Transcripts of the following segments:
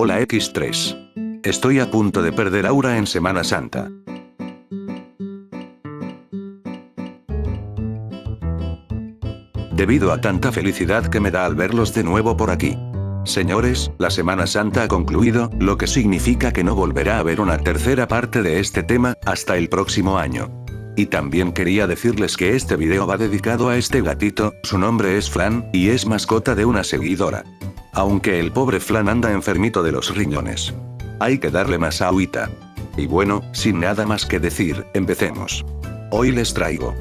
Hola X3. Estoy a punto de perder aura en Semana Santa. Debido a tanta felicidad que me da al verlos de nuevo por aquí. Señores, la Semana Santa ha concluido, lo que significa que no volverá a haber una tercera parte de este tema, hasta el próximo año. Y también quería decirles que este video va dedicado a este gatito, su nombre es Flan, y es mascota de una seguidora. Aunque el pobre Flan anda enfermito de los riñones. Hay que darle más agüita. Y bueno, sin nada más que decir, empecemos. Hoy les traigo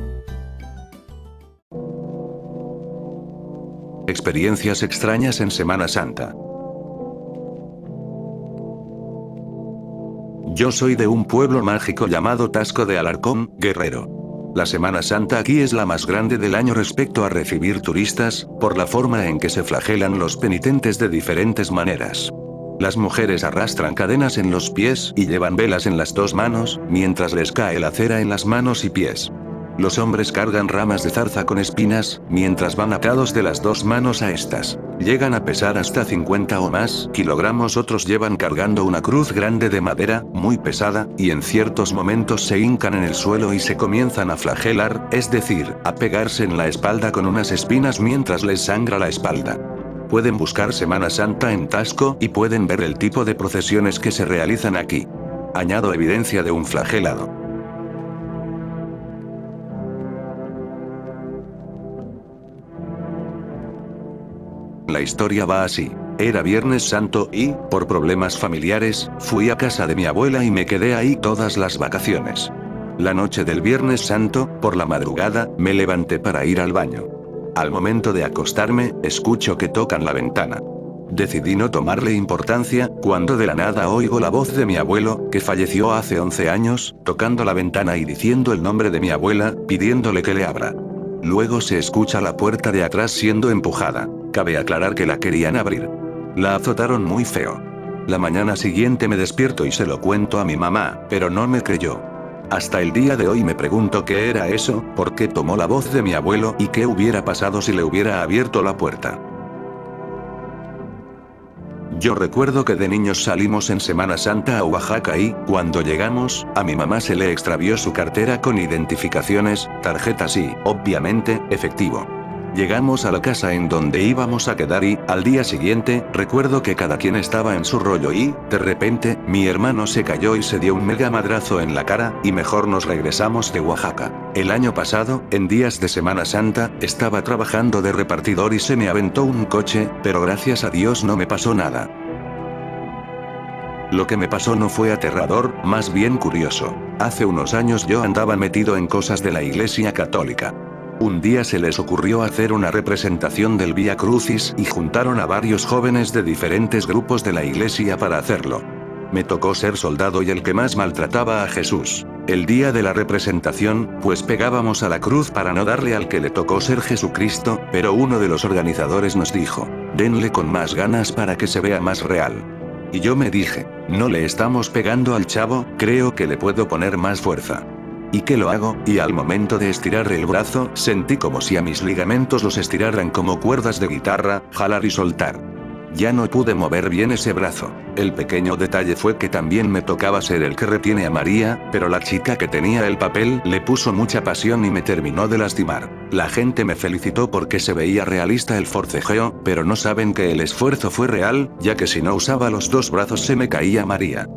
experiencias extrañas en Semana Santa. Yo soy de un pueblo mágico llamado Tasco de Alarcón, Guerrero. La Semana Santa aquí es la más grande del año respecto a recibir turistas, por la forma en que se flagelan los penitentes de diferentes maneras. Las mujeres arrastran cadenas en los pies y llevan velas en las dos manos, mientras les cae la cera en las manos y pies. Los hombres cargan ramas de zarza con espinas, mientras van atados de las dos manos a estas. Llegan a pesar hasta 50 o más kilogramos. Otros llevan cargando una cruz grande de madera, muy pesada, y en ciertos momentos se hincan en el suelo y se comienzan a flagelar, es decir, a pegarse en la espalda con unas espinas mientras les sangra la espalda. Pueden buscar Semana Santa en Tasco y pueden ver el tipo de procesiones que se realizan aquí. Añado evidencia de un flagelado. La historia va así. Era Viernes Santo y, por problemas familiares, fui a casa de mi abuela y me quedé ahí todas las vacaciones. La noche del Viernes Santo, por la madrugada, me levanté para ir al baño. Al momento de acostarme, escucho que tocan la ventana. Decidí no tomarle importancia, cuando de la nada oigo la voz de mi abuelo, que falleció hace 11 años, tocando la ventana y diciendo el nombre de mi abuela, pidiéndole que le abra. Luego se escucha la puerta de atrás siendo empujada. Cabe aclarar que la querían abrir. La azotaron muy feo. La mañana siguiente me despierto y se lo cuento a mi mamá, pero no me creyó. Hasta el día de hoy me pregunto qué era eso, por qué tomó la voz de mi abuelo y qué hubiera pasado si le hubiera abierto la puerta. Yo recuerdo que de niños salimos en Semana Santa a Oaxaca y, cuando llegamos, a mi mamá se le extravió su cartera con identificaciones, tarjetas y, obviamente, efectivo. Llegamos a la casa en donde íbamos a quedar y, al día siguiente, recuerdo que cada quien estaba en su rollo y, de repente, mi hermano se cayó y se dio un mega madrazo en la cara, y mejor nos regresamos de Oaxaca. El año pasado, en días de Semana Santa, estaba trabajando de repartidor y se me aventó un coche, pero gracias a Dios no me pasó nada. Lo que me pasó no fue aterrador, más bien curioso. Hace unos años yo andaba metido en cosas de la Iglesia Católica. Un día se les ocurrió hacer una representación del Vía Crucis y juntaron a varios jóvenes de diferentes grupos de la iglesia para hacerlo. Me tocó ser soldado y el que más maltrataba a Jesús. El día de la representación, pues pegábamos a la cruz para no darle al que le tocó ser Jesucristo, pero uno de los organizadores nos dijo, denle con más ganas para que se vea más real. Y yo me dije, no le estamos pegando al chavo, creo que le puedo poner más fuerza. ¿Y qué lo hago? Y al momento de estirar el brazo, sentí como si a mis ligamentos los estiraran como cuerdas de guitarra, jalar y soltar. Ya no pude mover bien ese brazo. El pequeño detalle fue que también me tocaba ser el que retiene a María, pero la chica que tenía el papel le puso mucha pasión y me terminó de lastimar. La gente me felicitó porque se veía realista el forcejeo, pero no saben que el esfuerzo fue real, ya que si no usaba los dos brazos se me caía María.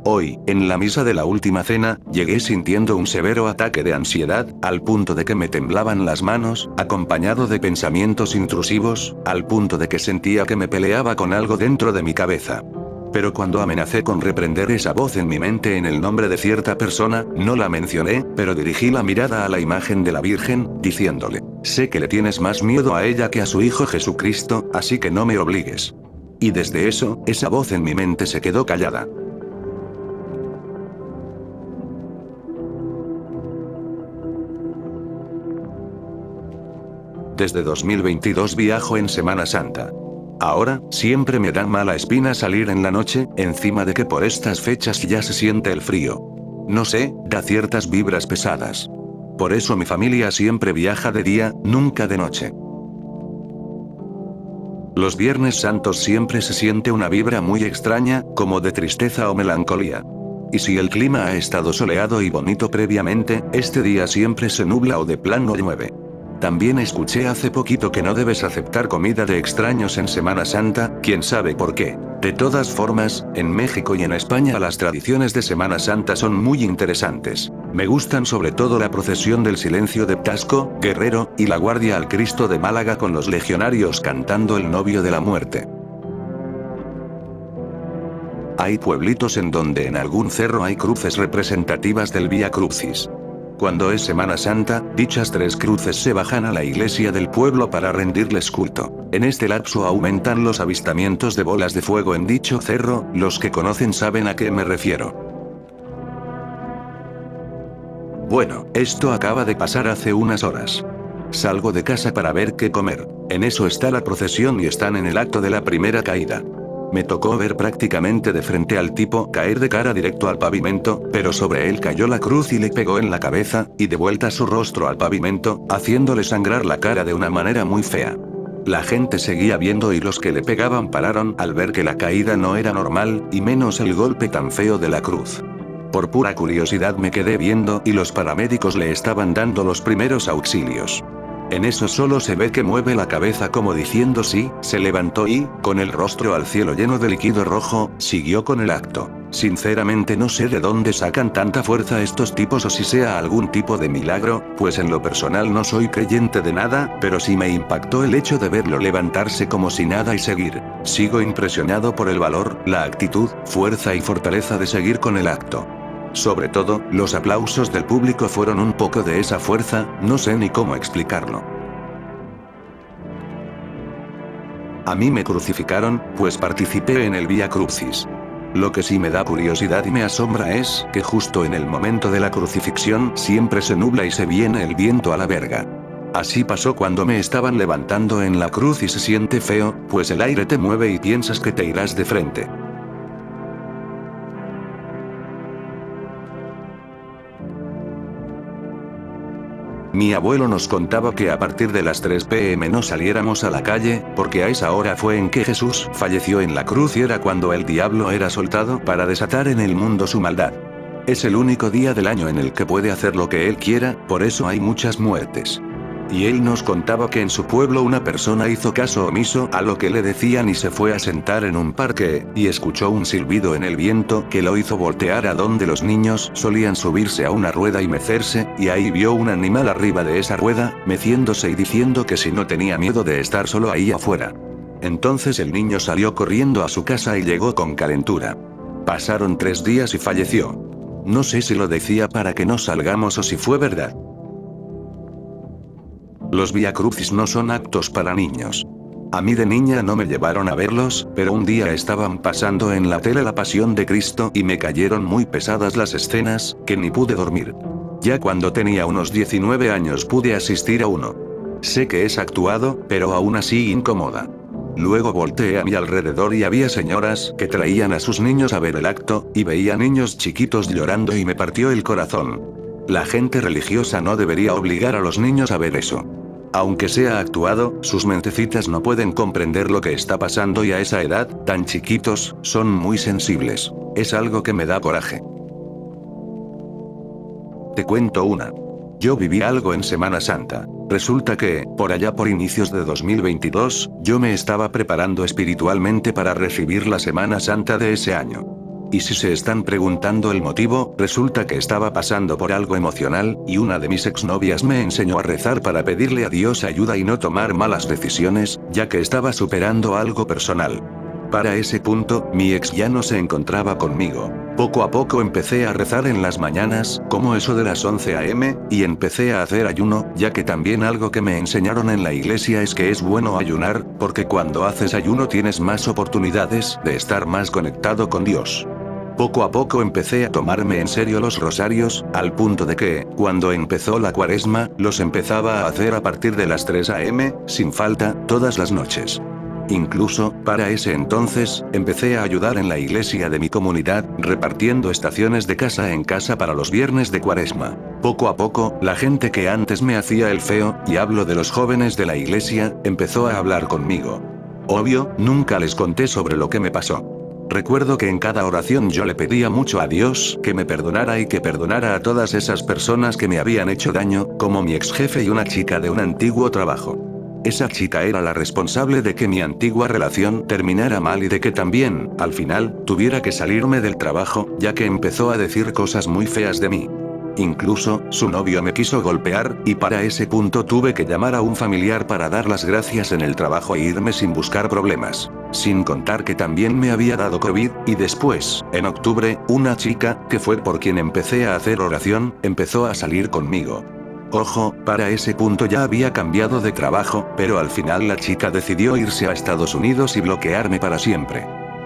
Hoy, en la misa de la última cena, llegué sintiendo un severo ataque de ansiedad, al punto de que me temblaban las manos, acompañado de pensamientos intrusivos, al punto de que sentía que me peleaba con algo dentro de mi cabeza. Pero cuando amenacé con reprender esa voz en mi mente en el nombre de cierta persona, no la mencioné, pero dirigí la mirada a la imagen de la Virgen, diciéndole, sé que le tienes más miedo a ella que a su Hijo Jesucristo, así que no me obligues. Y desde eso, esa voz en mi mente se quedó callada. Desde 2022 viajo en Semana Santa. Ahora, siempre me da mala espina salir en la noche, encima de que por estas fechas ya se siente el frío. No sé, da ciertas vibras pesadas. Por eso mi familia siempre viaja de día, nunca de noche. Los Viernes Santos siempre se siente una vibra muy extraña, como de tristeza o melancolía. Y si el clima ha estado soleado y bonito previamente, este día siempre se nubla o de plano llueve. También escuché hace poquito que no debes aceptar comida de extraños en Semana Santa, quién sabe por qué. De todas formas, en México y en España las tradiciones de Semana Santa son muy interesantes. Me gustan sobre todo la procesión del Silencio de Tasco, Guerrero, y la Guardia al Cristo de Málaga con los legionarios cantando El novio de la muerte. Hay pueblitos en donde en algún cerro hay cruces representativas del Vía Crucis. Cuando es Semana Santa, dichas 3 cruces se bajan a la iglesia del pueblo para rendirles culto. En este lapso aumentan los avistamientos de bolas de fuego en dicho cerro, los que conocen saben a qué me refiero. Bueno, esto acaba de pasar hace unas horas. Salgo de casa para ver qué comer. En eso está la procesión y están en el acto de la primera caída. Me tocó ver prácticamente de frente al tipo caer de cara directo al pavimento, pero sobre él cayó la cruz y le pegó en la cabeza, y de vuelta su rostro al pavimento, haciéndole sangrar la cara de una manera muy fea. La gente seguía viendo y los que le pegaban pararon al ver que la caída no era normal, y menos el golpe tan feo de la cruz. Por pura curiosidad me quedé viendo y los paramédicos le estaban dando los primeros auxilios. En eso solo se ve que mueve la cabeza como diciendo sí, se levantó y, con el rostro al cielo lleno de líquido rojo, siguió con el acto. Sinceramente no sé de dónde sacan tanta fuerza estos tipos o si sea algún tipo de milagro, pues en lo personal no soy creyente de nada, pero sí me impactó el hecho de verlo levantarse como si nada y seguir. Sigo impresionado por el valor, la actitud, fuerza y fortaleza de seguir con el acto. Sobre todo, los aplausos del público fueron un poco de esa fuerza, no sé ni cómo explicarlo. A mí me crucificaron, pues participé en el Vía Crucis. Lo que sí me da curiosidad y me asombra es que justo en el momento de la crucifixión siempre se nubla y se viene el viento a la verga. Así pasó cuando me estaban levantando en la cruz y se siente feo, pues el aire te mueve y piensas que te irás de frente. Mi abuelo nos contaba que a partir de las 3 p.m. no saliéramos a la calle, porque a esa hora fue en que Jesús falleció en la cruz y era cuando el diablo era soltado para desatar en el mundo su maldad. Es el único día del año en el que puede hacer lo que él quiera, por eso hay muchas muertes. Y él nos contaba que en su pueblo una persona hizo caso omiso a lo que le decían y se fue a sentar en un parque, y escuchó un silbido en el viento que lo hizo voltear a donde los niños solían subirse a una rueda y mecerse, y ahí vio un animal arriba de esa rueda, meciéndose y diciendo que si no tenía miedo de estar solo ahí afuera. Entonces el niño salió corriendo a su casa y llegó con calentura. Pasaron 3 días y falleció. No sé si lo decía para que no salgamos o si fue verdad. Los Vía Crucis no son actos para niños. A mí de niña no me llevaron a verlos, pero un día estaban pasando en la tele La Pasión de Cristo y me cayeron muy pesadas las escenas, que ni pude dormir. Ya cuando tenía unos 19 años pude asistir a uno. Sé que es actuado, pero aún así incomoda. Luego volteé a mi alrededor y había señoras que traían a sus niños a ver el acto, y veía niños chiquitos llorando y me partió el corazón. La gente religiosa no debería obligar a los niños a ver eso. Aunque sea actuado, sus mentecitas no pueden comprender lo que está pasando y a esa edad, tan chiquitos, son muy sensibles. Es algo que me da coraje. Te cuento una. Yo viví algo en Semana Santa. Resulta que, por allá por inicios de 2022, yo me estaba preparando espiritualmente para recibir la Semana Santa de ese año. Y si se están preguntando el motivo, resulta que estaba pasando por algo emocional, y una de mis exnovias me enseñó a rezar para pedirle a Dios ayuda y no tomar malas decisiones, ya que estaba superando algo personal. Para ese punto, mi ex ya no se encontraba conmigo. Poco a poco empecé a rezar en las mañanas, como eso de las 11 a.m., y empecé a hacer ayuno, ya que también algo que me enseñaron en la iglesia es que es bueno ayunar, porque cuando haces ayuno tienes más oportunidades de estar más conectado con Dios. Poco a poco empecé a tomarme en serio los rosarios, al punto de que, cuando empezó la cuaresma, los empezaba a hacer a partir de las 3 a.m., sin falta, todas las noches. Incluso, para ese entonces, empecé a ayudar en la iglesia de mi comunidad, repartiendo estaciones de casa en casa para los viernes de cuaresma. Poco a poco, la gente que antes me hacía el feo, y hablo de los jóvenes de la iglesia, empezó a hablar conmigo. Obvio, nunca les conté sobre lo que me pasó. Recuerdo que en cada oración yo le pedía mucho a Dios que me perdonara y que perdonara a todas esas personas que me habían hecho daño, como mi ex jefe y una chica de un antiguo trabajo. Esa chica era la responsable de que mi antigua relación terminara mal y de que también, al final, tuviera que salirme del trabajo, ya que empezó a decir cosas muy feas de mí. Incluso, su novio me quiso golpear, y para ese punto tuve que llamar a un familiar para dar las gracias en el trabajo e irme sin buscar problemas. Sin contar que también me había dado COVID, y después, en octubre, una chica, que fue por quien empecé a hacer oración, empezó a salir conmigo. Ojo, para ese punto ya había cambiado de trabajo, pero al final la chica decidió irse a Estados Unidos y bloquearme para siempre.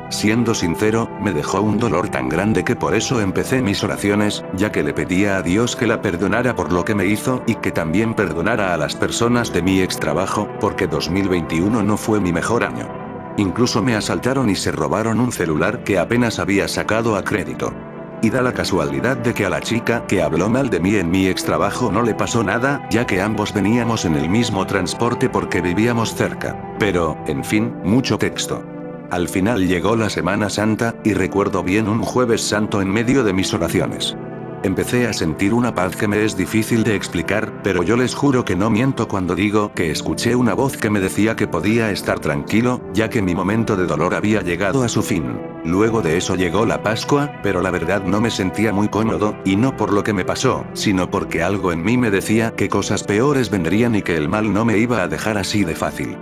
Siendo sincero, me dejó un dolor tan grande que por eso empecé mis oraciones, ya que le pedía a Dios que la perdonara por lo que me hizo y que también perdonara a las personas de mi ex trabajo, porque 2021 no fue mi mejor año. Incluso me asaltaron y se robaron un celular que apenas había sacado a crédito. Y da la casualidad de que a la chica que habló mal de mí en mi ex trabajo no le pasó nada, ya que ambos veníamos en el mismo transporte porque vivíamos cerca. Pero, en fin, mucho texto. Al final llegó la Semana Santa, y recuerdo bien un Jueves Santo en medio de mis oraciones. Empecé a sentir una paz que me es difícil de explicar, pero yo les juro que no miento cuando digo que escuché una voz que me decía que podía estar tranquilo, ya que mi momento de dolor había llegado a su fin. Luego de eso llegó la Pascua, pero la verdad no me sentía muy cómodo, y no por lo que me pasó, sino porque algo en mí me decía que cosas peores vendrían y que el mal no me iba a dejar así de fácil.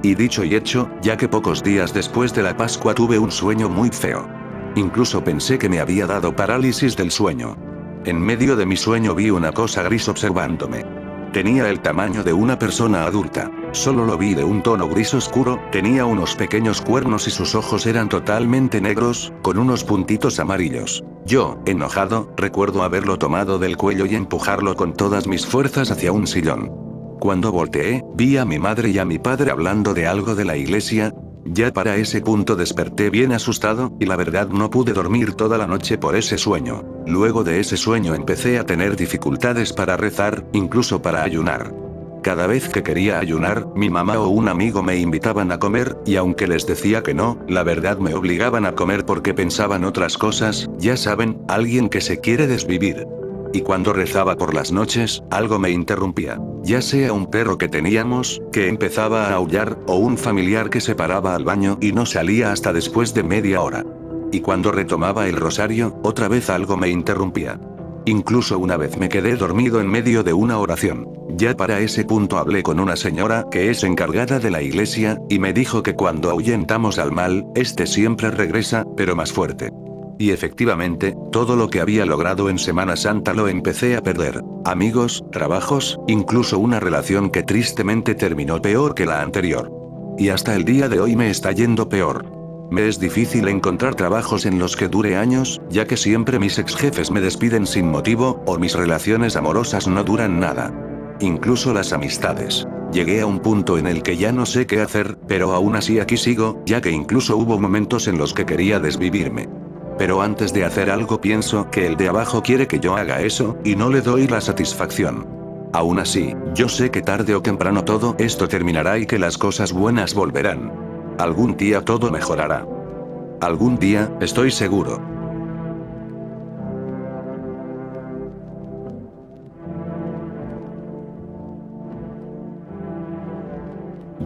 Y dicho y hecho, ya que pocos días después de la Pascua tuve un sueño muy feo. Incluso pensé que me había dado parálisis del sueño. En medio de mi sueño vi una cosa gris observándome. Tenía el tamaño de una persona adulta. Solo lo vi de un tono gris oscuro, tenía unos pequeños cuernos y sus ojos eran totalmente negros, con unos puntitos amarillos. Yo, enojado, recuerdo haberlo tomado del cuello y empujarlo con todas mis fuerzas hacia un sillón. Cuando volteé, vi a mi madre y a mi padre hablando de algo de la iglesia. Ya para ese punto desperté bien asustado, y la verdad no pude dormir toda la noche por ese sueño. Luego de ese sueño empecé a tener dificultades para rezar, incluso para ayunar. Cada vez que quería ayunar, mi mamá o un amigo me invitaban a comer, y aunque les decía que no, la verdad me obligaban a comer porque pensaban otras cosas, ya saben, alguien que se quiere desvivir. Y cuando rezaba por las noches, algo me interrumpía. Ya sea un perro que teníamos, que empezaba a aullar, o un familiar que se paraba al baño y no salía hasta después de media hora. Y cuando retomaba el rosario, otra vez algo me interrumpía. Incluso una vez me quedé dormido en medio de una oración. Ya para ese punto hablé con una señora que es encargada de la iglesia, y me dijo que cuando ahuyentamos al mal, este siempre regresa, pero más fuerte. Y efectivamente, todo lo que había logrado en Semana Santa lo empecé a perder. Amigos, trabajos, incluso una relación que tristemente terminó peor que la anterior. Y hasta el día de hoy me está yendo peor. Me es difícil encontrar trabajos en los que dure años, ya que siempre mis ex jefes me despiden sin motivo, o mis relaciones amorosas no duran nada. Incluso las amistades. Llegué a un punto en el que ya no sé qué hacer, pero aún así aquí sigo, ya que incluso hubo momentos en los que quería desvivirme. Pero antes de hacer algo pienso que el de abajo quiere que yo haga eso, y no le doy la satisfacción. Aún así, yo sé que tarde o temprano todo esto terminará y que las cosas buenas volverán. Algún día todo mejorará. Algún día, estoy seguro.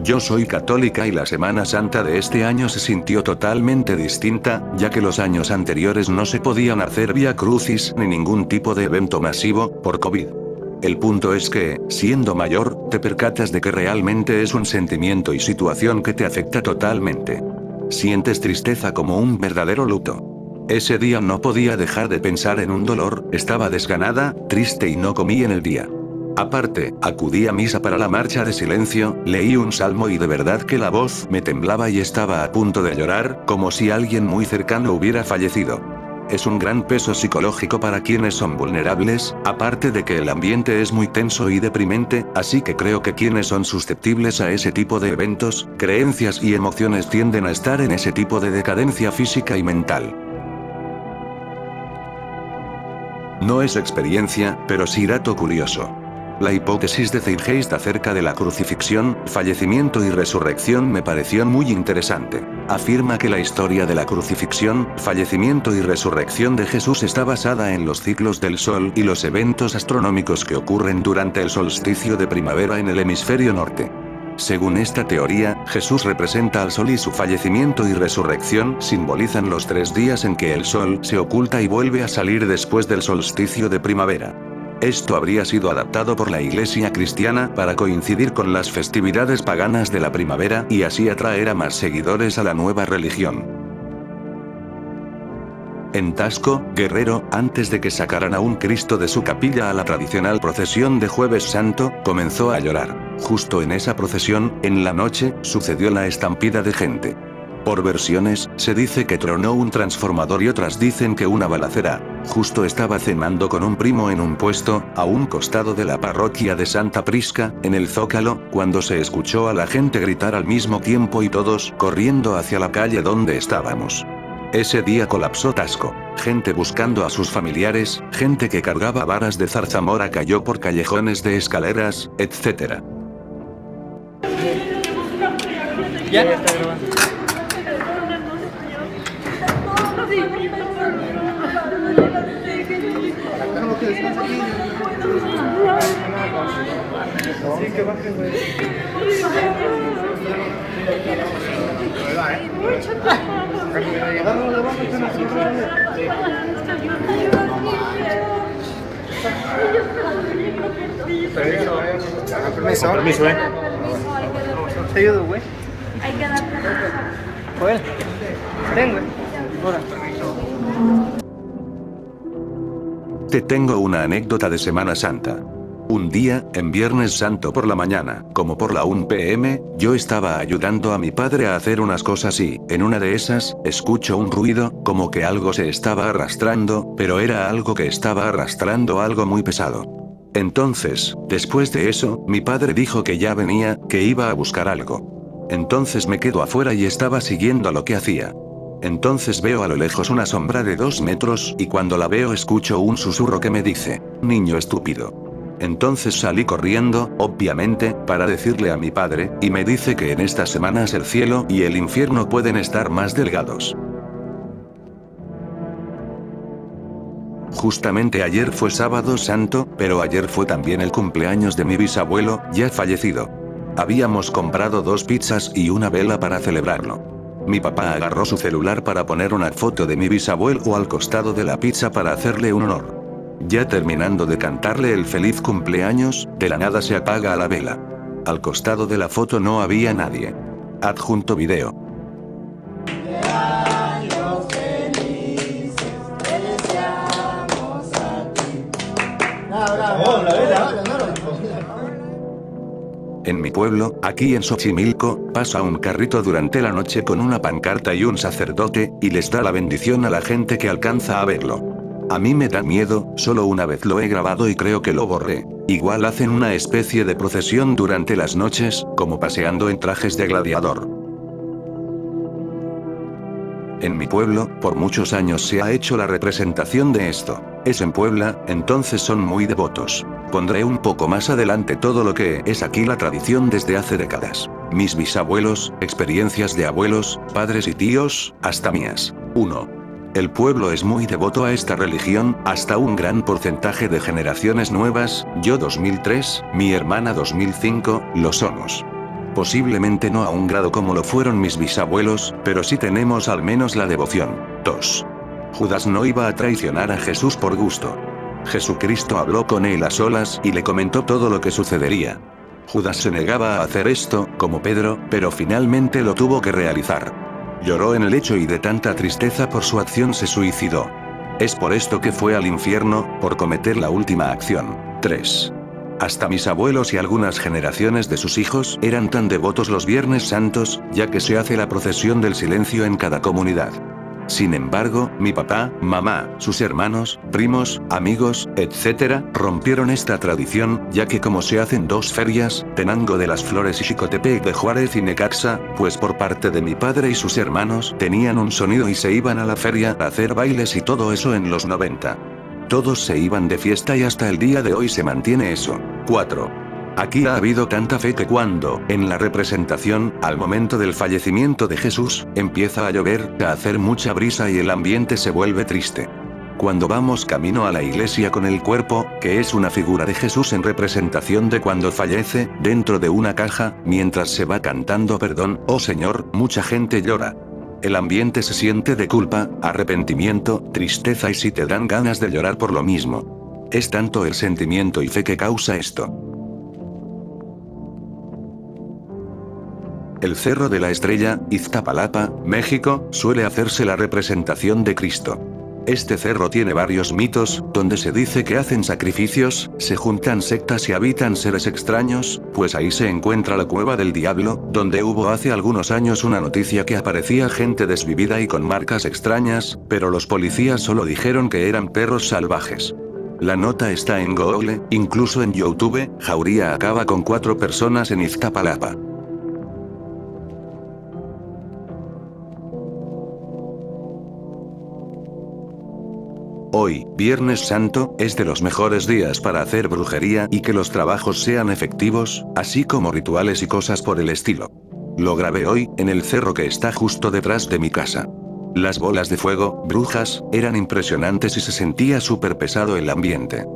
Yo soy católica y la Semana Santa de este año se sintió totalmente distinta, ya que los años anteriores no se podían hacer vía crucis ni ningún tipo de evento masivo, por COVID. El punto es que, siendo mayor, te percatas de que realmente es un sentimiento y situación que te afecta totalmente. Sientes tristeza como un verdadero luto. Ese día no podía dejar de pensar en un dolor, estaba desganada, triste y no comí en el día. Aparte, acudí a misa para la marcha de silencio, leí un salmo y de verdad que la voz me temblaba y estaba a punto de llorar, como si alguien muy cercano hubiera fallecido. Es un gran peso psicológico para quienes son vulnerables, aparte de que el ambiente es muy tenso y deprimente, así que creo que quienes son susceptibles a ese tipo de eventos, creencias y emociones tienden a estar en ese tipo de decadencia física y mental. No es experiencia, pero sí dato curioso. La hipótesis de Zeitgeist acerca de la crucifixión, fallecimiento y resurrección me pareció muy interesante. Afirma que la historia de la crucifixión, fallecimiento y resurrección de Jesús está basada en los ciclos del Sol y los eventos astronómicos que ocurren durante el solsticio de primavera en el hemisferio norte. Según esta teoría, Jesús representa al Sol y su fallecimiento y resurrección simbolizan los 3 días en que el Sol se oculta y vuelve a salir después del solsticio de primavera. Esto habría sido adaptado por la Iglesia cristiana para coincidir con las festividades paganas de la primavera y así atraer a más seguidores a la nueva religión. En Tasco, Guerrero, antes de que sacaran a un Cristo de su capilla a la tradicional procesión de Jueves Santo, comenzó a llorar. Justo en esa procesión, en la noche, sucedió la estampida de gente. Por versiones, se dice que tronó un transformador y otras dicen que una balacera. Justo estaba cenando con un primo en un puesto, a un costado de la parroquia de Santa Prisca, en el Zócalo, cuando se escuchó a la gente gritar al mismo tiempo y todos corriendo hacia la calle donde estábamos. Ese día colapsó Tasco. Gente buscando a sus familiares, gente que cargaba varas de zarzamora cayó por callejones de escaleras, etc. Ya está grabando. Sí, que baje, güey. Permiso. Permiso, te ayudo, güey. Hay que dar permiso. Bueno, ten, güey. Ahora. Te tengo una anécdota de Semana Santa. Un día, en Viernes Santo por la mañana, como por la 1 p.m., yo estaba ayudando a mi padre a hacer unas cosas y, en una de esas, escucho un ruido, como que algo se estaba arrastrando, pero era algo que estaba arrastrando algo muy pesado. Entonces, después de eso, mi padre dijo que ya venía, que iba a buscar algo. Entonces me quedo afuera y estaba siguiendo lo que hacía. Entonces veo a lo lejos una sombra de 2 metros, y cuando la veo escucho un susurro que me dice, «Niño estúpido». Entonces salí corriendo, obviamente, para decirle a mi padre, y me dice que en estas semanas el cielo y el infierno pueden estar más delgados. Justamente ayer fue Sábado Santo, pero ayer fue también el cumpleaños de mi bisabuelo, ya fallecido. Habíamos comprado 2 pizzas y una vela para celebrarlo. Mi papá agarró su celular para poner una foto de mi bisabuelo al costado de la pizza para hacerle un honor. Ya terminando de cantarle el feliz cumpleaños, de la nada se apaga la vela. Al costado de la foto no había nadie. Adjunto video. En mi pueblo, aquí en Xochimilco, pasa un carrito durante la noche con una pancarta y un sacerdote, y les da la bendición a la gente que alcanza a verlo. A mí me da miedo, solo una vez lo he grabado y creo que lo borré. Igual hacen una especie de procesión durante las noches, como paseando en trajes de gladiador. En mi pueblo, por muchos años se ha hecho la representación de esto. Es en Puebla, entonces son muy devotos. Pondré un poco más adelante todo lo que es aquí la tradición desde hace décadas. Mis bisabuelos, experiencias de abuelos, padres y tíos, hasta mías. 1. El pueblo es muy devoto a esta religión, hasta un gran porcentaje de generaciones nuevas, yo 2003, mi hermana 2005, lo somos. Posiblemente no a un grado como lo fueron mis bisabuelos, pero sí tenemos al menos la devoción. 2. Judas no iba a traicionar a Jesús por gusto. Jesucristo habló con él a solas y le comentó todo lo que sucedería. Judas se negaba a hacer esto, como Pedro, pero finalmente lo tuvo que realizar. Lloró en el lecho y de tanta tristeza por su acción se suicidó. Es por esto que fue al infierno, por cometer la última acción. 3. Hasta mis abuelos y algunas generaciones de sus hijos eran tan devotos los Viernes Santos, ya que se hace la procesión del silencio en cada comunidad. Sin embargo, mi papá, mamá, sus hermanos, primos, amigos, etc., rompieron esta tradición, ya que como se hacen 2 ferias, Tenango de las Flores y Xicotepec de Juárez y Necaxa, pues por parte de mi padre y sus hermanos tenían un sonido y se iban a la feria a hacer bailes y todo eso en los 90. Todos se iban de fiesta y hasta el día de hoy se mantiene eso. 4. Aquí ha habido tanta fe que cuando, en la representación, al momento del fallecimiento de Jesús, empieza a llover, a hacer mucha brisa y el ambiente se vuelve triste. Cuando vamos camino a la iglesia con el cuerpo, que es una figura de Jesús en representación de cuando fallece, dentro de una caja, mientras se va cantando perdón, oh Señor, mucha gente llora. El ambiente se siente de culpa, arrepentimiento, tristeza y si te dan ganas de llorar por lo mismo. Es tanto el sentimiento y fe que causa esto. El Cerro de la Estrella, Iztapalapa, México, suele hacerse la representación de Cristo. Este cerro tiene varios mitos, donde se dice que hacen sacrificios, se juntan sectas y habitan seres extraños, pues ahí se encuentra la cueva del diablo, donde hubo hace algunos años una noticia que aparecía gente desvivida y con marcas extrañas, pero los policías solo dijeron que eran perros salvajes. La nota está en Google, incluso en YouTube. Jauría acaba con 4 personas en Iztapalapa. Hoy, Viernes Santo, es de los mejores días para hacer brujería y que los trabajos sean efectivos, así como rituales y cosas por el estilo. Lo grabé hoy, en el cerro que está justo detrás de mi casa. Las bolas de fuego, brujas, eran impresionantes y se sentía súper pesado el ambiente.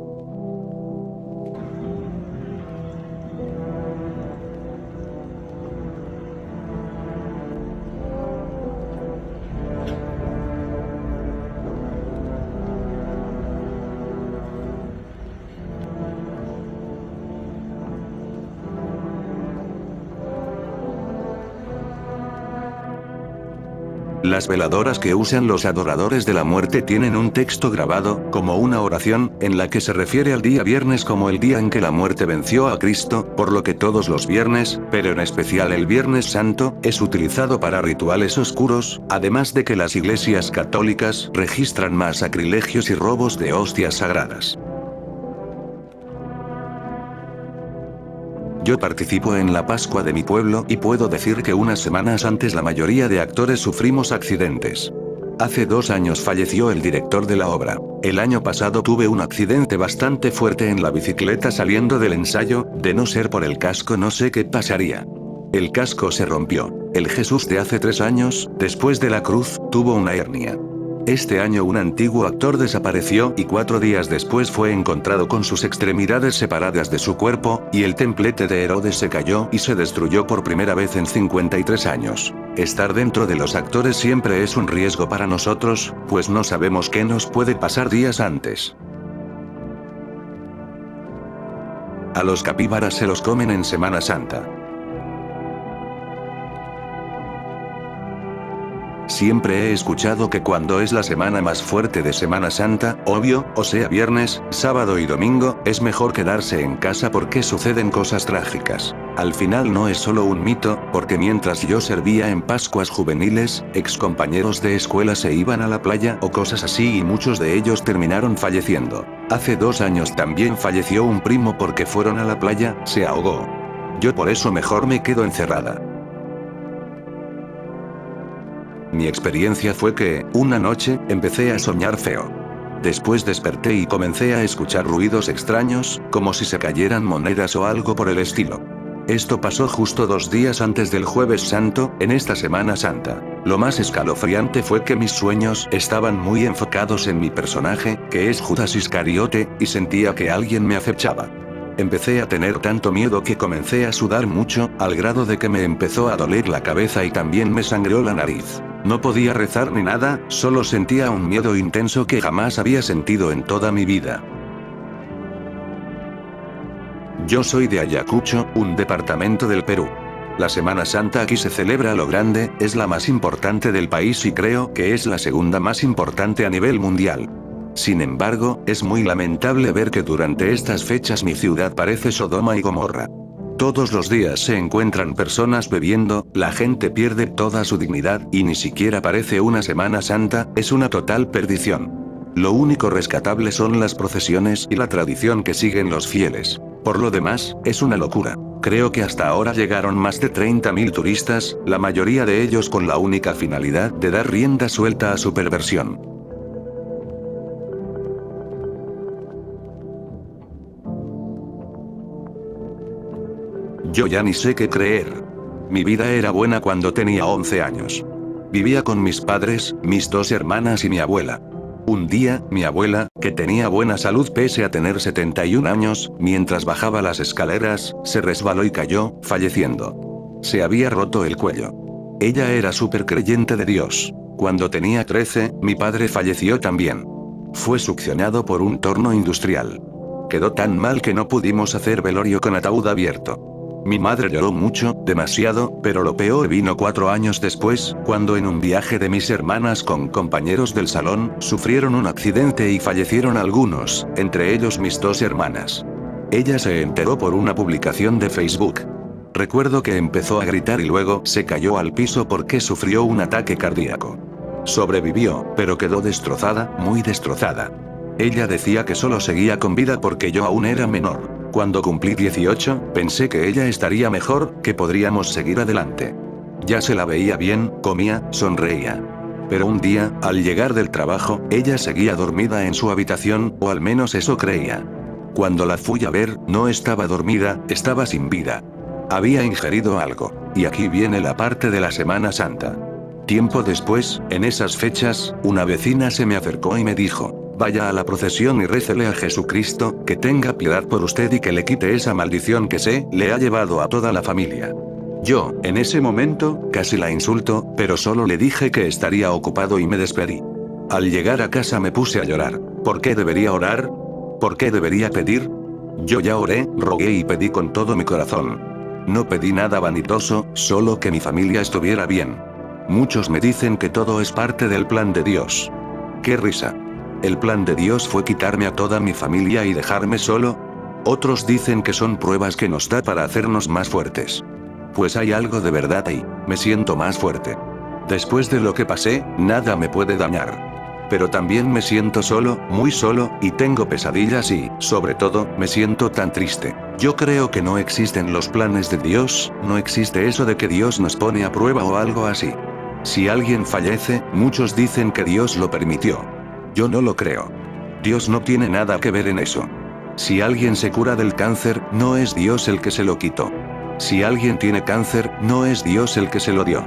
Las veladoras que usan los adoradores de la muerte tienen un texto grabado, como una oración, en la que se refiere al día viernes como el día en que la muerte venció a Cristo, por lo que todos los viernes, pero en especial el Viernes Santo, es utilizado para rituales oscuros, además de que las iglesias católicas registran más sacrilegios y robos de hostias sagradas. Yo participo en la Pascua de mi pueblo y puedo decir que unas semanas antes la mayoría de actores sufrimos accidentes. Hace 2 años falleció el director de la obra. El año pasado tuve un accidente bastante fuerte en la bicicleta saliendo del ensayo, de no ser por el casco no sé qué pasaría. El casco se rompió. El Jesús de hace 3 años, después de la cruz, tuvo una hernia. Este año un antiguo actor desapareció y 4 días después fue encontrado con sus extremidades separadas de su cuerpo, y el templete de Herodes se cayó y se destruyó por primera vez en 53 años. Estar dentro de los actores siempre es un riesgo para nosotros, pues no sabemos qué nos puede pasar días antes. A los capíbaras se los comen en Semana Santa. Siempre he escuchado que cuando es la semana más fuerte de Semana Santa, obvio, o sea viernes, sábado y domingo, es mejor quedarse en casa porque suceden cosas trágicas. Al final no es solo un mito, porque mientras yo servía en Pascuas juveniles, excompañeros de escuela se iban a la playa o cosas así y muchos de ellos terminaron falleciendo. Hace 2 años también falleció un primo porque fueron a la playa, se ahogó. Yo por eso mejor me quedo encerrada. Mi experiencia fue que, una noche, empecé a soñar feo. Después desperté y comencé a escuchar ruidos extraños, como si se cayeran monedas o algo por el estilo. Esto pasó justo 2 días antes del Jueves Santo, en esta Semana Santa. Lo más escalofriante fue que mis sueños estaban muy enfocados en mi personaje, que es Judas Iscariote, y sentía que alguien me acechaba. Empecé a tener tanto miedo que comencé a sudar mucho, al grado de que me empezó a doler la cabeza y también me sangreó la nariz. No podía rezar ni nada, solo sentía un miedo intenso que jamás había sentido en toda mi vida. Yo soy de Ayacucho, un departamento del Perú. La Semana Santa aquí se celebra a lo grande, es la más importante del país y creo que es la segunda más importante a nivel mundial. Sin embargo, es muy lamentable ver que durante estas fechas mi ciudad parece Sodoma y Gomorra. Todos los días se encuentran personas bebiendo, la gente pierde toda su dignidad y ni siquiera parece una Semana Santa, es una total perdición. Lo único rescatable son las procesiones y la tradición que siguen los fieles. Por lo demás, es una locura. Creo que hasta ahora llegaron más de 30.000 turistas, la mayoría de ellos con la única finalidad de dar rienda suelta a su perversión. Yo ya ni sé qué creer. Mi vida era buena cuando tenía 11 años. Vivía con mis padres, mis 2 hermanas y mi abuela. Un día, mi abuela, que tenía buena salud pese a tener 71 años, mientras bajaba las escaleras, se resbaló y cayó, falleciendo. Se había roto el cuello. Ella era súper creyente de Dios. Cuando tenía 13, mi padre falleció también. Fue succionado por un torno industrial. Quedó tan mal que no pudimos hacer velorio con ataúd abierto. Mi madre lloró mucho, demasiado, pero lo peor vino 4 años después, cuando en un viaje de mis hermanas con compañeros del salón, sufrieron un accidente y fallecieron algunos, entre ellos mis 2 hermanas. Ella se enteró por una publicación de Facebook. Recuerdo que empezó a gritar y luego se cayó al piso porque sufrió un ataque cardíaco. Sobrevivió, pero quedó destrozada, muy destrozada. Ella decía que solo seguía con vida porque yo aún era menor. Cuando cumplí 18, pensé que ella estaría mejor, que podríamos seguir adelante. Ya se la veía bien, comía, sonreía. Pero un día, al llegar del trabajo, ella seguía dormida en su habitación, o al menos eso creía. Cuando la fui a ver, no estaba dormida, estaba sin vida. Había ingerido algo. Y aquí viene la parte de la Semana Santa. Tiempo después, en esas fechas, una vecina se me acercó y me dijo: vaya a la procesión y récele a Jesucristo, que tenga piedad por usted y que le quite esa maldición que le ha llevado a toda la familia. Yo, en ese momento, casi la insulto, pero solo le dije que estaría ocupado y me despedí. Al llegar a casa me puse a llorar. ¿Por qué debería orar? ¿Por qué debería pedir? Yo ya oré, rogué y pedí con todo mi corazón. No pedí nada vanidoso, solo que mi familia estuviera bien. Muchos me dicen que todo es parte del plan de Dios. ¡Qué risa! ¿El plan de Dios fue quitarme a toda mi familia y dejarme solo? Otros dicen que son pruebas que nos da para hacernos más fuertes. Pues hay algo de verdad ahí, me siento más fuerte. Después de lo que pasé, nada me puede dañar. Pero también me siento solo, muy solo, y tengo pesadillas y, sobre todo, me siento tan triste. Yo creo que no existen los planes de Dios, no existe eso de que Dios nos pone a prueba o algo así. Si alguien fallece, muchos dicen que Dios lo permitió. Yo no lo creo. Dios no tiene nada que ver en eso. Si alguien se cura del cáncer, no es Dios el que se lo quitó. Si alguien tiene cáncer, no es Dios el que se lo dio.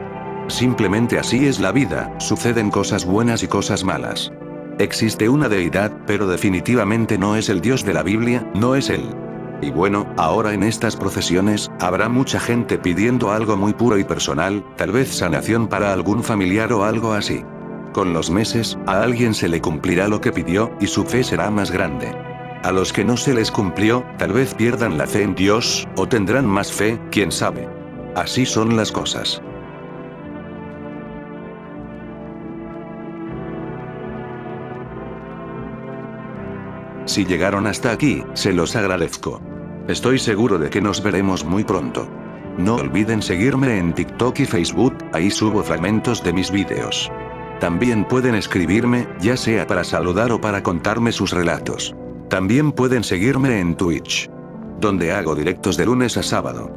Simplemente así es la vida, suceden cosas buenas y cosas malas. Existe una deidad, pero definitivamente no es el Dios de la Biblia, no es Él. Y bueno, ahora en estas procesiones, habrá mucha gente pidiendo algo muy puro y personal, tal vez sanación para algún familiar o algo así. Con los meses, a alguien se le cumplirá lo que pidió, y su fe será más grande. A los que no se les cumplió, tal vez pierdan la fe en Dios, o tendrán más fe, quién sabe. Así son las cosas. Si llegaron hasta aquí, se los agradezco. Estoy seguro de que nos veremos muy pronto. No olviden seguirme en TikTok y Facebook, ahí subo fragmentos de mis vídeos. También pueden escribirme, ya sea para saludar o para contarme sus relatos. También pueden seguirme en Twitch, donde hago directos de lunes a sábado.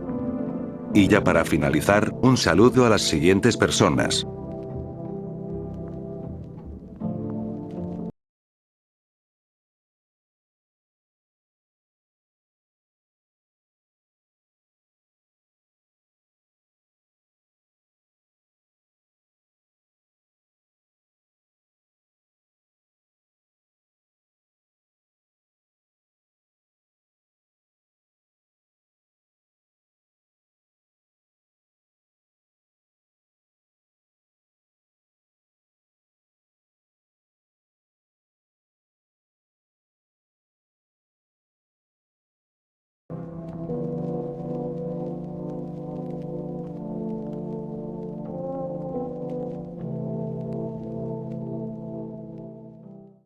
Y ya para finalizar, un saludo a las siguientes personas.